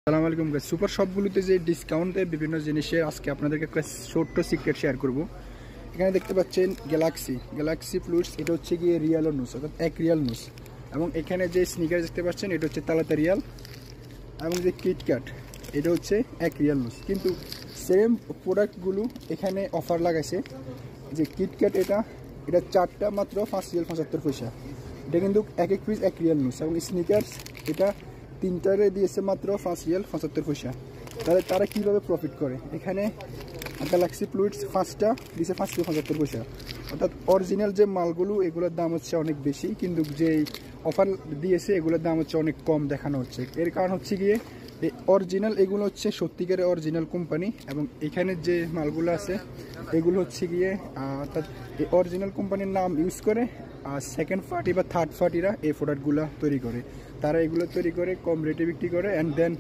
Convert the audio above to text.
আসসালামু আলাইকুম guys, super শপগুলোতে যে ডিসকাউন্টে বিভিন্ন জিনিসের আজকে আপনাদেরকে একটা ছোট্ট সিক্রেট শেয়ার করব। এখানে দেখতে পাচ্ছেন গ্যালাক্সি ফ্লুইডস, এটা হচ্ছে গিয়ে রিয়াল নুস, অর্থাৎ এক রিয়াল নুস। এবং এখানে যে স্নিকার দেখতে পাচ্ছেন এটা হচ্ছে তালাতা রিয়াল, এবং যে কিটক্যাট এটা হচ্ছে এক রিয়াল নুস। কিন্তু সেম প্রোডাক্টগুলো এখানে অফার লাগাইছে। যে কিটক্যাট এটা চারটা মাত্র 5 রিয়াল 75 পয়সা, এটা কিন্তু এক এক পিস এক রিয়াল নুস। এবং স্নিকার্স এটা তিনটারে দিয়েছে মাত্র 5 রিয়াল 75 পয়সা। তাহলে তারা কীভাবে প্রফিট করে? এখানে গ্যালাক্সি ফ্লুইডস ফার্স্টটা দিয়েছে 5 রিয়াল 75 পয়সা, অর্থাৎ অরিজিনাল যে মালগুলো এগুলোর দাম হচ্ছে অনেক বেশি, কিন্তু যে অফার দিয়েছে এগুলোর দাম হচ্ছে অনেক কম দেখানো হচ্ছে। এর কারণ হচ্ছে গিয়ে এই অরিজিনাল এগুলো হচ্ছে সত্যিকারের অরিজিনাল কোম্পানি, এবং এখানে যে মালগুলো আছে এগুলো হচ্ছে গিয়ে অর্থাৎ এই অরিজিনাল কোম্পানির নাম ইউজ করে আর সেকেন্ড পার্টি বা থার্ড পার্টিরা এই প্রোডাক্টগুলো তৈরি করে। তারা এগুলো তৈরি করে কম রেটে বিক্রি করে, অ্যান্ড দেন